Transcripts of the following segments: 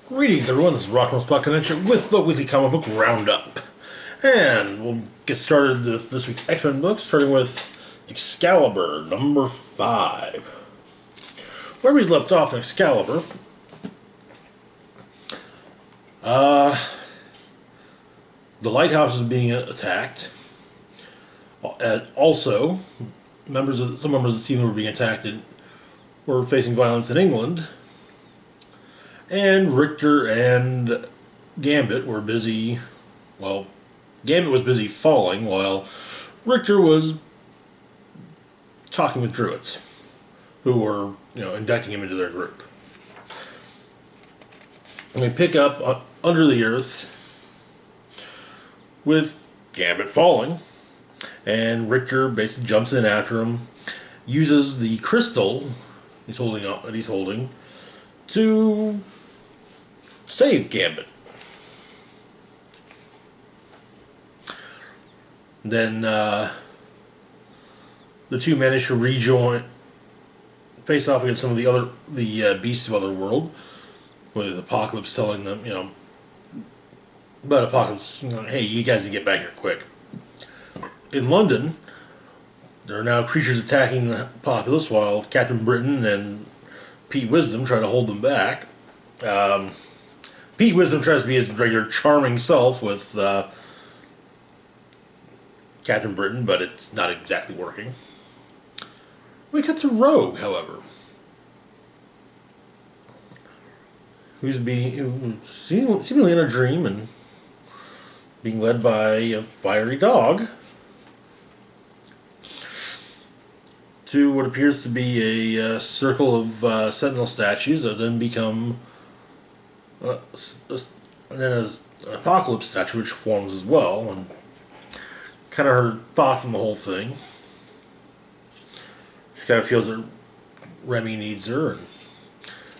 Greetings, everyone. This is Rock and Spot Connection with the weekly comic book roundup, and we'll get started with this week's X-Men book, starting with Excalibur #5. Where we left off in Excalibur, the lighthouse is being attacked. Also, some members of the team were being attacked and were facing violence in England. And Richter and Gambit were busy, Gambit was busy falling while Richter was talking with druids who were, inducting him into their group. And we pick up under the earth with Gambit falling, and Richter basically jumps in after him, uses the crystal he's holding to save Gambit. Then the two manage to rejoin, face off against some of the beasts of Otherworld, with Apocalypse telling them, about Apocalypse, hey, you guys can get back here quick. In London, there are now creatures attacking the Apocalypse while Captain Britain and Pete Wisdom try to hold them back. Pete Wisdom tries to be his regular charming self with Captain Britain, but it's not exactly working. We cut to Rogue, however, who's seemingly in a dream and being led by a fiery dog to what appears to be a circle of sentinel statues that then become and then there's an Apocalypse statue which forms as well, and kind of her thoughts on the whole thing. She kind of feels that Remy needs her, and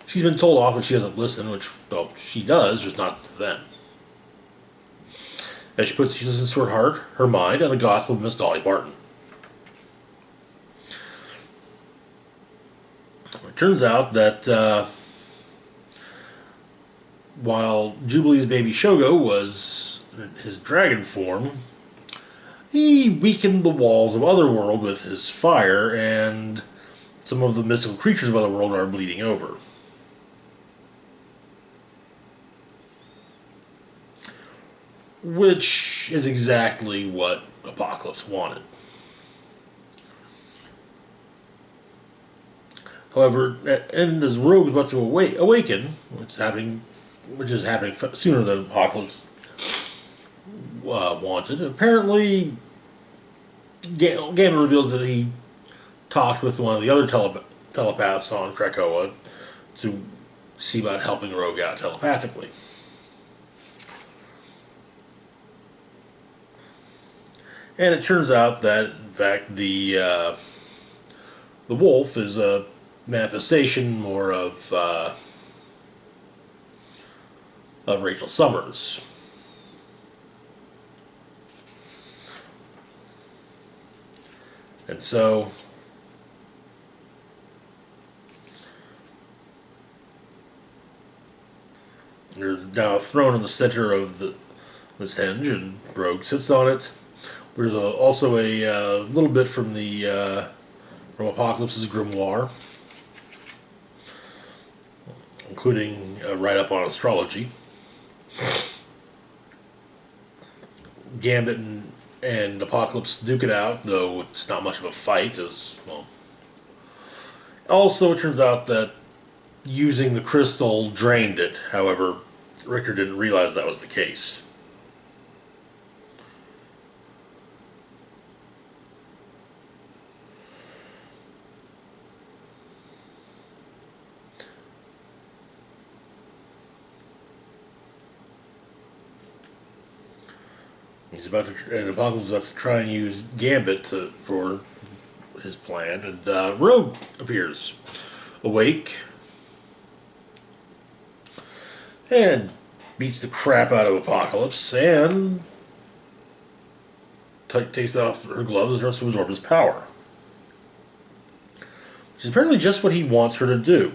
she's been told off, but she doesn't listen, which, well, she does, just not to them. As she listens to her heart, her mind, and the gospel of Miss Dolly Parton. It turns out that while Jubilee's baby Shogo was in his dragon form, he weakened the walls of Otherworld with his fire, and some of the mystical creatures of Otherworld are bleeding over. Which is exactly what Apocalypse wanted. However, and as Rogue is about to awaken, which is happening sooner than Apocalypse wanted. Apparently, Gambit reveals that he talked with one of the other telepaths on Krakoa to see about helping Rogue out telepathically. And it turns out that, in fact, the wolf is a manifestation more of Rachel Summers. And so there's now a throne in the center of this henge, and Rogue sits on it. There's also a little bit from from Apocalypse's grimoire, including a write-up on astrology. Gambit and Apocalypse duke it out, though it's not much of a fight, as well. Also, it turns out that using the crystal drained it. However, Richter didn't realize that was the case. Apocalypse is about to try and use Gambit for his plan, and Rogue appears, awake, and beats the crap out of Apocalypse, and takes off her gloves and starts to absorb his power. Which is apparently just what he wants her to do.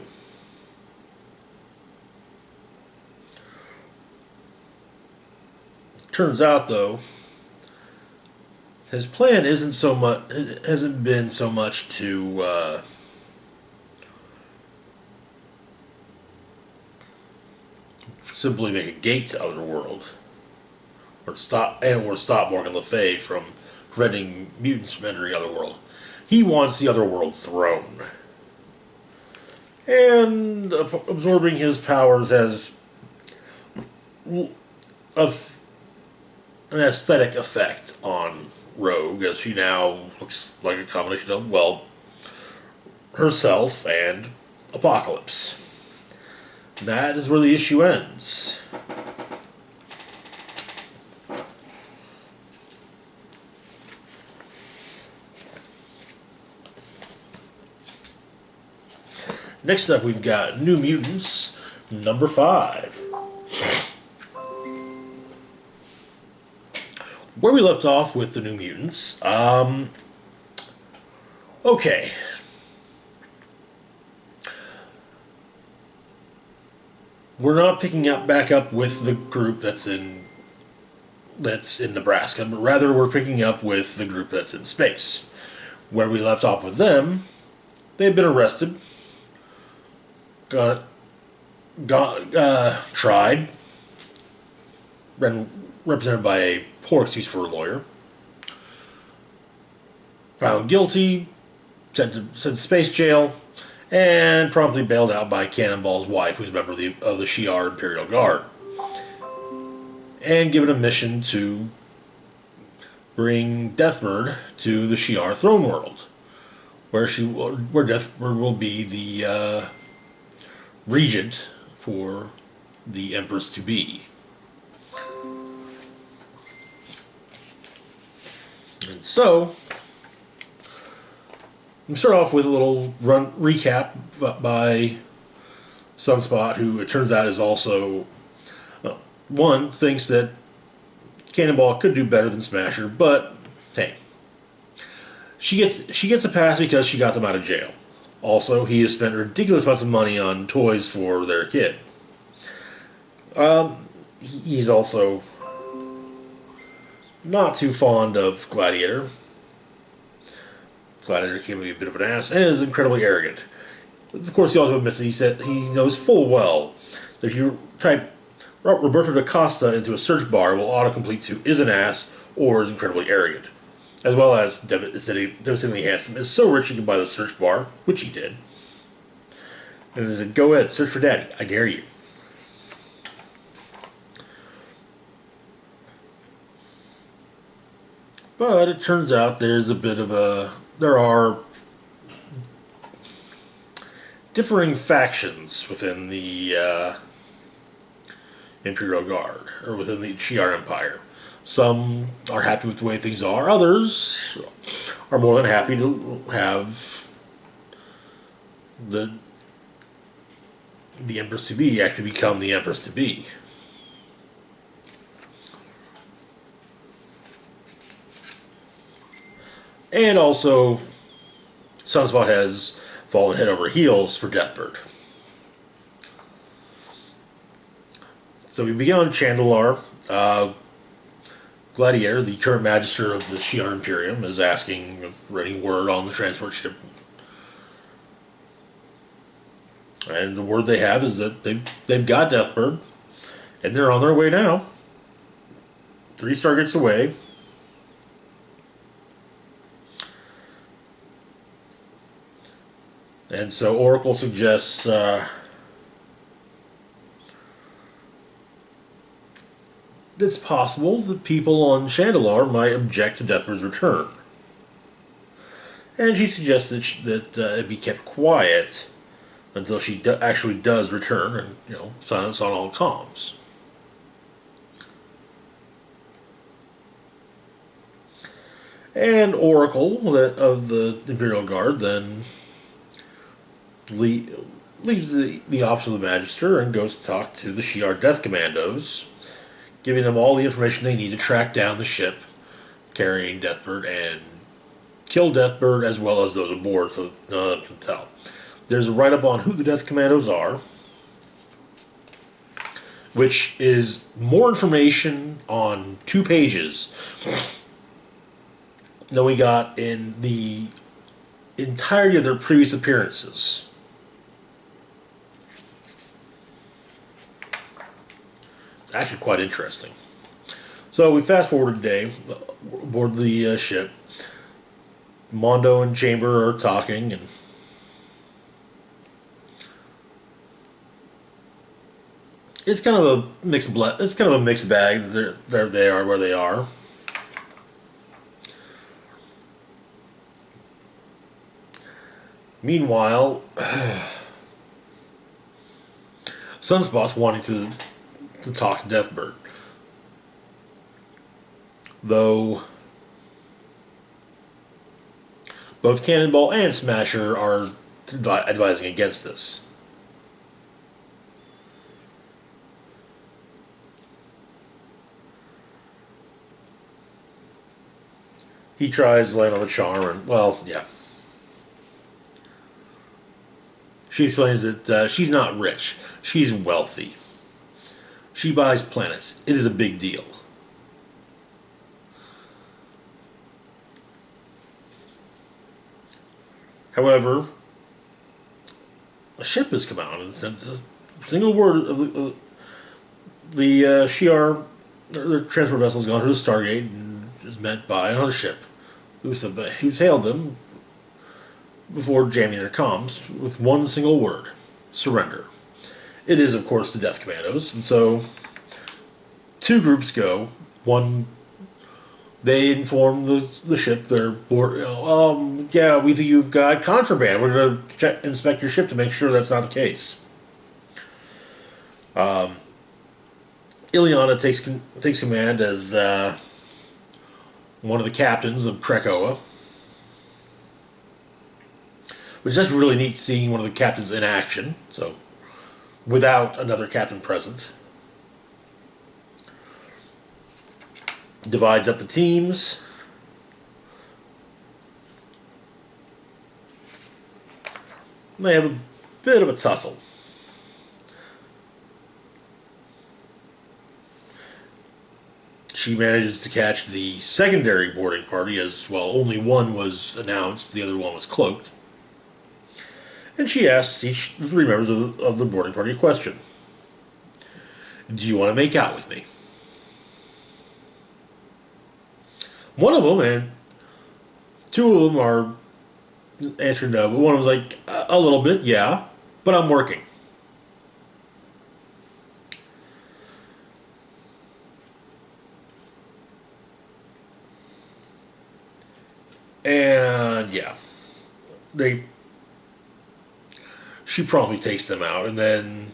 Turns out, though, his plan isn't so much. It hasn't been so much to simply make a gate to Otherworld, or stop Morgan Le Fay from preventing mutants from entering Otherworld. He wants the Otherworld throne, and absorbing his powers has of an aesthetic effect on Rogue, as she now looks like a combination of, well, herself and Apocalypse. That is where the issue ends. Next up, we've got New Mutants, number 5. Where we left off with the New Mutants, okay. We're not picking up back up with the group that's in Nebraska, but rather we're picking up with the group that's in space. Where we left off with them, they've been arrested, tried, represented by a poor excuse for a lawyer, found guilty, sent to space jail, and promptly bailed out by Cannonball's wife, who's a member of the Shi'ar Imperial Guard, and given a mission to bring Deathbird to the Shi'ar throne world, where Deathbird will be the regent for the Empress to be. And so, we start off with a little recap by Sunspot, who it turns out is also one thinks that Cannonball could do better than Smasher, but hey, she gets a pass because she got them out of jail. Also, he has spent ridiculous amounts of money on toys for their kid. He's also not too fond of Gladiator. Gladiator can be a bit of an ass and is incredibly arrogant. Of course, he also admits that he knows full well that if you type Roberto da Costa into a search bar, it will autocomplete to is an ass or is incredibly arrogant. As well as devastatingly handsome, is so rich he can buy the search bar, which he did. And he said, go ahead, search for daddy, I dare you. But it turns out there are differing factions within the Imperial Guard, or within the Shi'ar Empire. Some are happy with the way things are, others are more than happy to have the Empress to be actually become the Empress to be. And also, Sunspot has fallen head over heels for Deathbird. So we begin on Chandalar. Gladiator, the current magister of the Shi'ar Imperium, is asking for any word on the transport ship. And the word they have is that they've got Deathbird, and they're on their way now. 3 stargates away. And so Oracle suggests it's possible that people on Chandalar might object to Deathbird's return. And she suggests that it be kept quiet until she actually does return, and, silence on all comms. And Oracle of the Imperial Guard then leaves the office of the Magister and goes to talk to the Shi'ar Death Commandos, giving them all the information they need to track down the ship carrying Deathbird and kill Deathbird as well as those aboard, so none of them can tell. There's a write-up on who the Death Commandos are, which is more information on 2 pages than we got in the entirety of their previous appearances. It's actually quite interesting. So we fast forward today, aboard the ship. Mondo and Chamber are talking, and it's kind of a mixed bag. They are where they are. Meanwhile, Sunspot's wanting to talk to Deathbird, though both Cannonball and Smasher are advising against this. He tries to land on the charm, and, well, yeah. She explains that she's not rich. She's wealthy. She buys planets. It is a big deal. However, a ship has come out and sent a single word of the Shi'ar, their transport vessel has gone to the Stargate and is met by another ship who's hailed them before jamming their comms with one single word: surrender. It is, of course, the Death Commandos, and so 2 groups go. One, they inform the ship they're board. Yeah, we think you've got contraband. We're going to inspect your ship to make sure that's not the case. Ileana takes command as one of the captains of Krakoa, which is really neat seeing one of the captains in action. So, without another captain present. Divides up the teams. They have a bit of a tussle. She manages to catch the secondary boarding party, as well, only one was announced, the other one was cloaked. And she asks each of the 3 members of the boarding party a question. Do you want to make out with me? One of them, and 2 of them are answered no, but one of them's like, a little bit, yeah, but I'm working. And yeah, she promptly takes them out, and then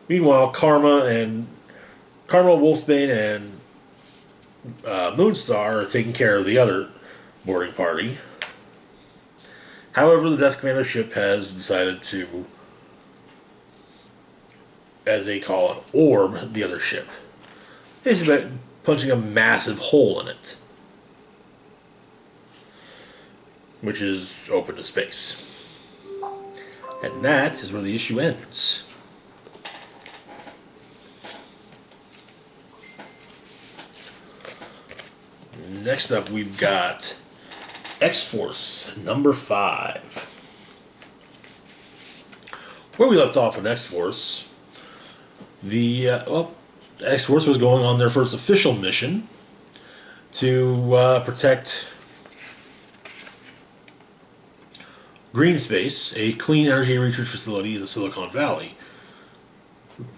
meanwhile Karma, Wolfsbane, and Moonstar are taking care of the other boarding party. However, the Death Commando ship has decided to, as they call it, orb the other ship. Basically punching a massive hole in it, which is open to space. And that is where the issue ends. Next up, we've got X-Force number 5. Where we left off in X-Force, the X-Force was going on their first official mission to protect Green Space, a clean energy research facility in the Silicon Valley.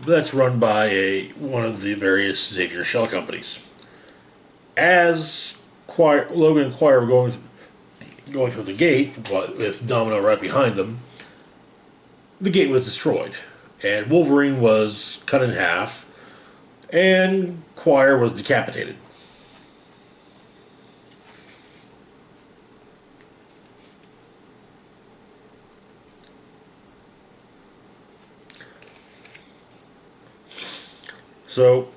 That's run by one of the various Xavier shell companies. As Logan and Quire were going through the gate, but with Domino right behind them, the gate was destroyed, and Wolverine was cut in half, and Quire was decapitated. So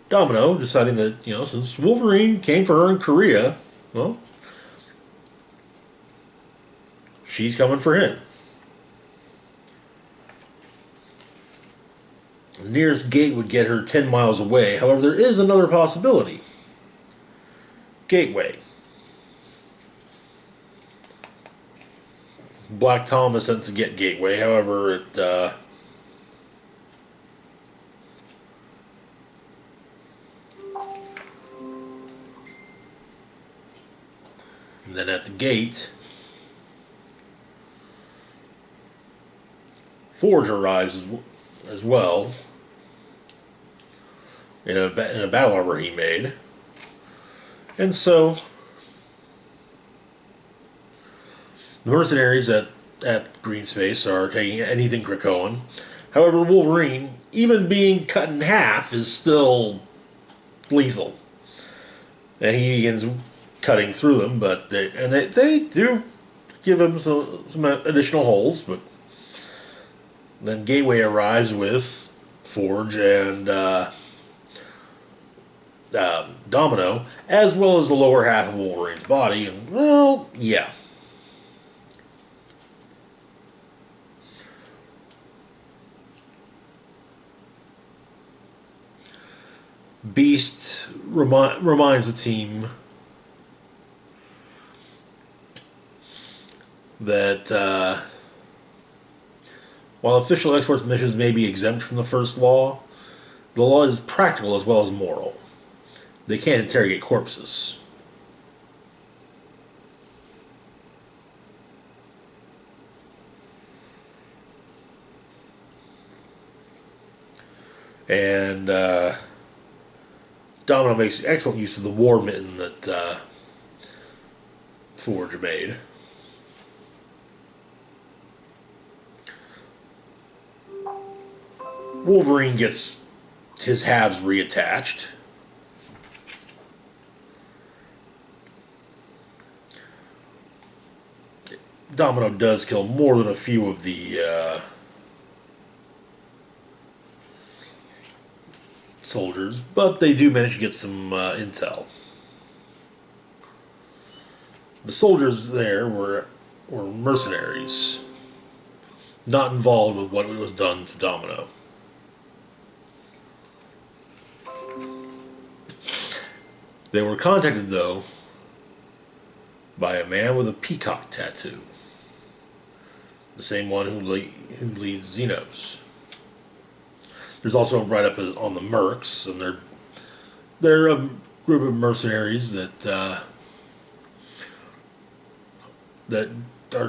Domino deciding that, since Wolverine came for her in Korea, well, she's coming for him. The nearest gate would get her 10 miles away. However, there is another possibility. Gateway. Black Tom is sent to get Gateway. However, and then at the gate, Forge arrives as well in a battle armor he made. And so the mercenaries at Green Space are taking anything Krakoan. However, Wolverine, even being cut in half, is still lethal. And he begins cutting through them, but they do give him some additional holes. But then Gateway arrives with Forge and Domino, as well as the lower half of Wolverine's body, and, well, yeah. Beast reminds the team that while official X-Force missions may be exempt from the first law, the law is practical as well as moral. They can't interrogate corpses. And Domino makes excellent use of the war mitten that Forge made. Wolverine gets his halves reattached. Domino does kill more than a few of the soldiers, but they do manage to get some intel. The soldiers there were mercenaries, not involved with what was done to Domino. They were contacted, though, by a man with a peacock tattoo. The same one who leads Xenos. There's also a write-up on the Mercs, and they're a group of mercenaries that are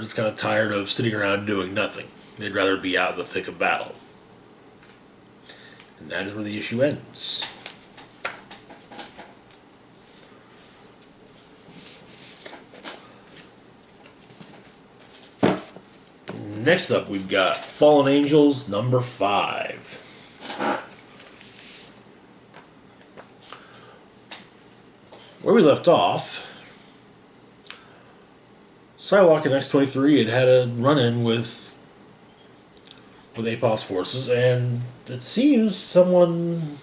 just kind of tired of sitting around doing nothing. They'd rather be out in the thick of battle. And that is where the issue ends. Next up, we've got Fallen Angels number 5. Where we left off, Psylocke and X-23 had a run-in with APOS forces, and it seems someone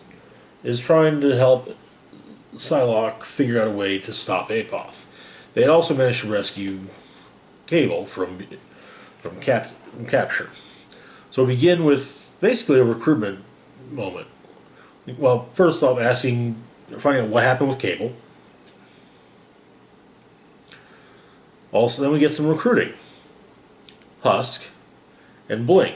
is trying to help Psylocke figure out a way to stop APOS. They had also managed to rescue Cable from capture. So we begin with basically a recruitment moment. Well, first off, finding out what happened with Cable. Also, then we get some recruiting. Husk and Bling.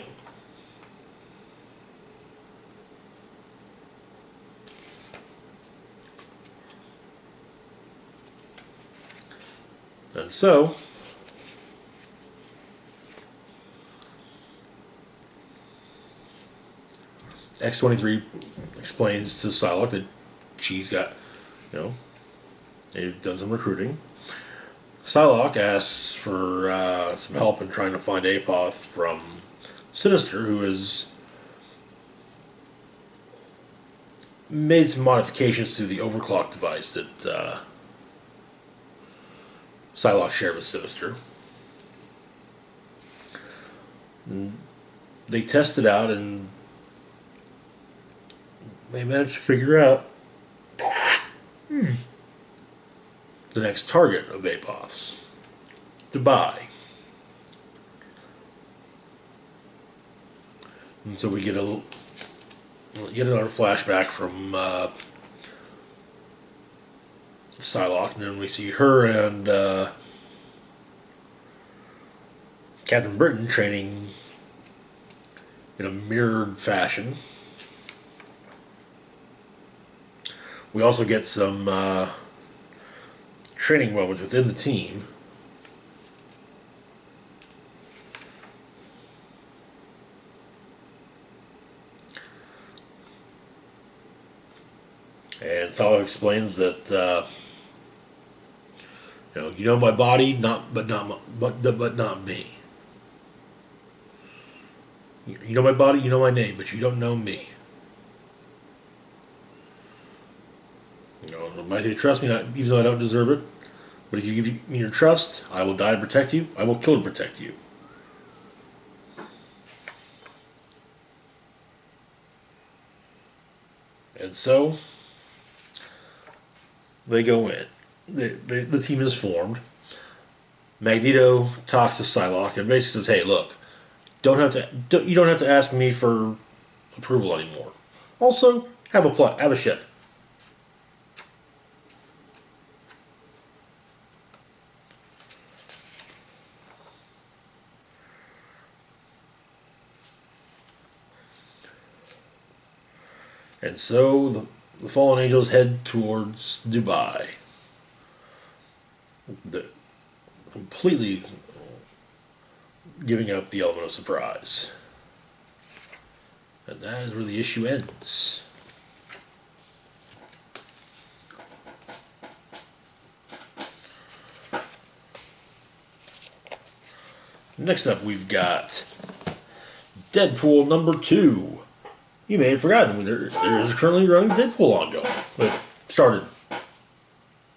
And so, X-23 explains to Psylocke that she's got, they've done some recruiting. Psylocke asks for some help in trying to find Apoth from Sinister, who has made some modifications to the overclock device that Psylocke shared with Sinister. And they test it out, and they managed to figure out the next target of Apoth's, Dubai. And so we get yet another flashback from Psylocke, and then we see her and Captain Britain training in a mirrored fashion. We also get some training moments within the team. And Psylocke explains that you know my body, but not me. You know my body, you know my name, but you don't know me. You might you trust me, even though I don't deserve it. But if you give me your trust, I will die to protect you. I will kill to protect you. And so they go in. The team is formed. Magneto talks to Psylocke and basically says, "Hey, look, you don't have to ask me for approval anymore. Also, have a ship." And so the fallen angels head towards Dubai. Completely giving up the element of surprise. And that is where the issue ends. Next up, we've got Deadpool #2. You may have forgotten, there is currently running Deadpool ongoing. It started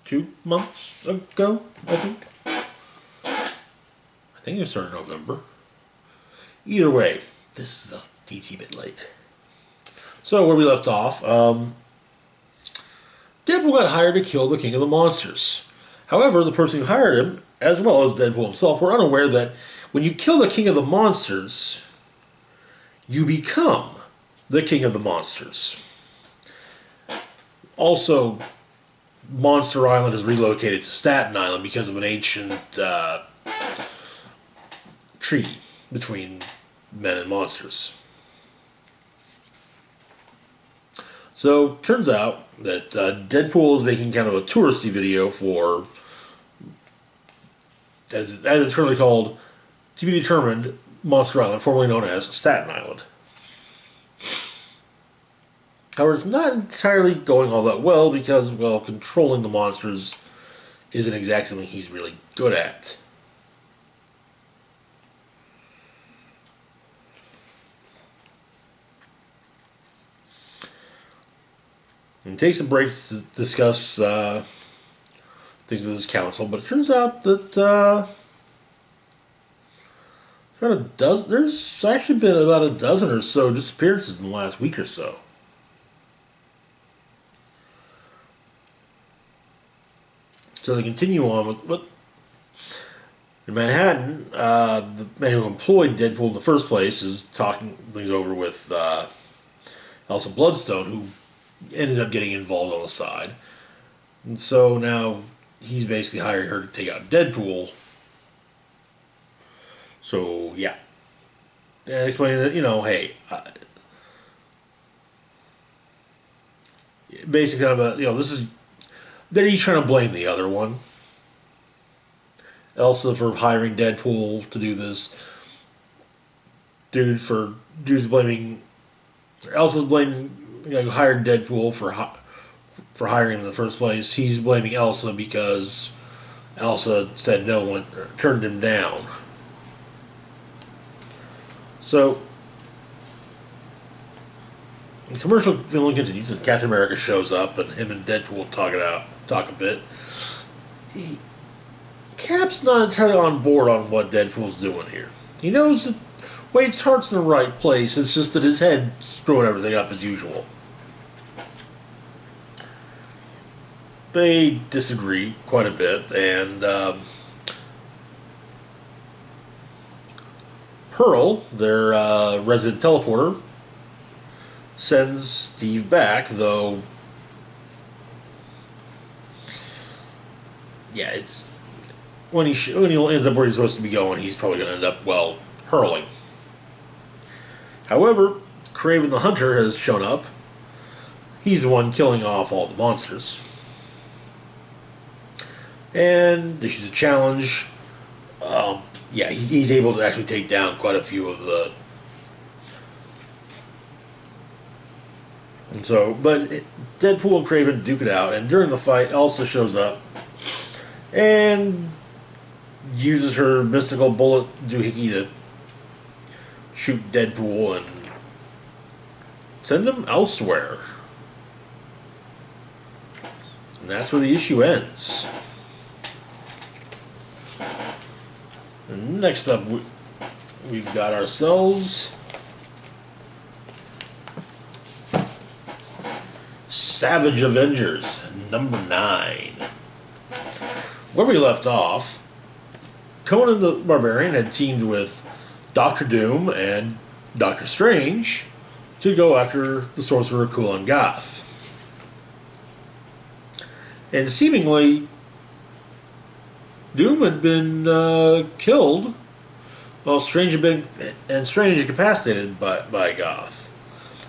2 months ago, I think. I think it started in November. Either way, this is a teensy bit late. So where we left off, Deadpool got hired to kill the King of the Monsters. However, the person who hired him, as well as Deadpool himself, were unaware that when you kill the King of the Monsters, you become the King of the Monsters. Also, Monster Island is relocated to Staten Island because of an ancient treaty between men and monsters. So, turns out that Deadpool is making kind of a touristy video for, as it's currently called, to be determined, Monster Island, formerly known as Staten Island. However, it's not entirely going all that well because, well, controlling the monsters isn't exactly something he's really good at. And he takes a break to discuss things with his council, but it turns out that there's actually been about a dozen or so disappearances in the last week or so. So they continue on with what in Manhattan, the man who employed Deadpool in the first place is talking things over with Elsa Bloodstone, who ended up getting involved on the side. And so now he's basically hiring her to take out Deadpool. So, yeah. And explaining that, hey, basically kind of this is, they're each trying to blame the other one. Elsa for hiring Deadpool to do this. Elsa's blaming, hired Deadpool for hiring him in the first place. He's blaming Elsa because Elsa said no one turned him down. So the commercial film continues, and Captain America shows up, and him and Deadpool talk a bit. Cap's not entirely on board on what Deadpool's doing here. He knows that Wade's heart's in the right place. It's just that his head's screwing everything up as usual. They disagree quite a bit, and Pearl, their resident teleporter, sends Steve back, though. Yeah, it's when he ends up where he's supposed to be going, he's probably going to end up, well, hurling. However, Kraven the Hunter has shown up. He's the one killing off all the monsters. And issues a challenge. Yeah, he's able to actually take down quite a few of the. And so, but Deadpool and Kraven duke it out, and during the fight, Elsa shows up and uses her mystical bullet doohickey to shoot Deadpool and send him elsewhere. And that's where the issue ends. And next up, we've got ourselves Savage Avengers, number 9. Where we left off, Conan the Barbarian had teamed with Doctor Doom and Doctor Strange to go after the sorcerer Kulan Gath. And seemingly, Doom had been killed, while Strange had been incapacitated by Goth.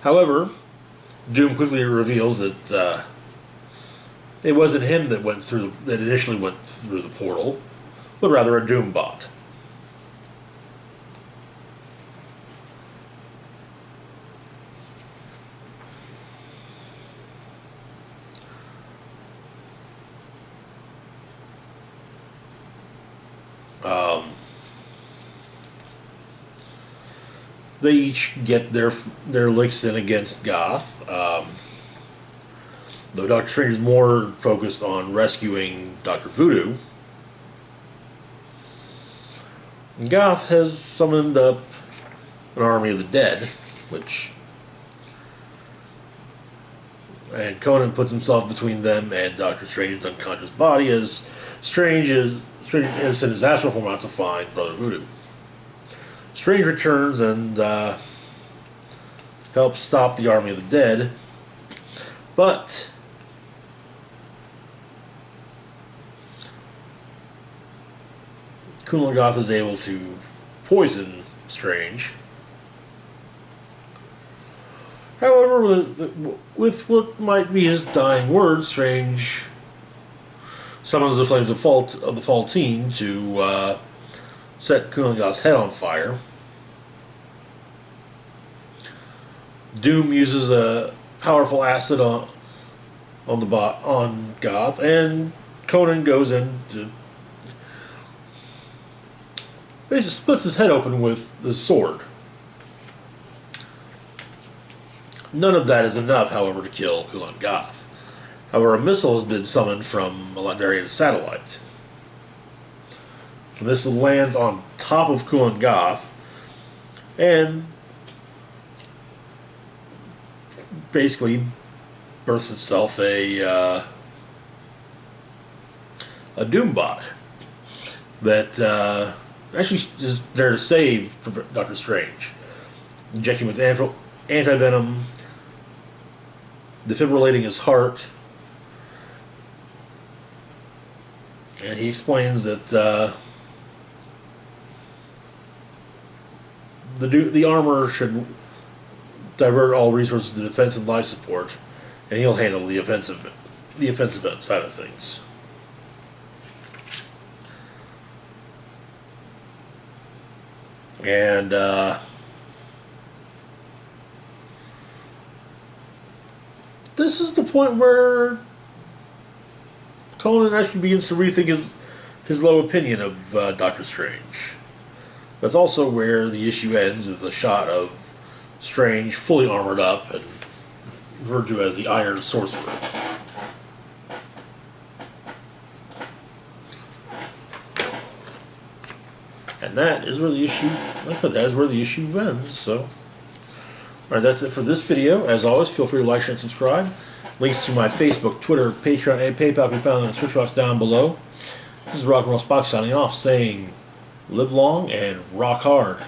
However, Doom quickly reveals that it wasn't him that initially went through the portal, but rather a Doom bot. They each get their licks in against Goth. Though Doctor Strange is more focused on rescuing Dr. Voodoo. Goth has summoned up an army of the dead, and Conan puts himself between them and Doctor Strange's unconscious body as Strange has sent his astral form out to find Brother Voodoo. Strange returns and helps stop the army of the dead, but Kulan Gath is able to poison Strange. However, with what might be his dying words, Strange summons the flames of the Faultine to set Kulan Gath's head on fire. Doom uses a powerful acid on Goth, and Conan goes in to basically splits his head open with the sword. None of that is enough, however, to kill Kulan Gath. However, a missile has been summoned from a Latvian satellite. The missile lands on top of Kulan Gath and basically births itself a Doombot that actually is there to save Doctor Strange, injecting with anti-venom, defibrillating his heart, and he explains that the armor should divert all resources to defense and life support, and he'll handle the offensive side of things. And this is the point where Conan actually begins to rethink his low opinion of Doctor Strange. That's also where the issue ends with a shot of Strange fully armored up and referred to as the Iron Sorcerer. And that is where the issue ends. So, alright, that's it for this video. As always, feel free to like, share, and subscribe. Links to my Facebook, Twitter, Patreon, and PayPal can be found in the description box down below. This is Rock and Roll Spock signing off, saying live long and rock hard.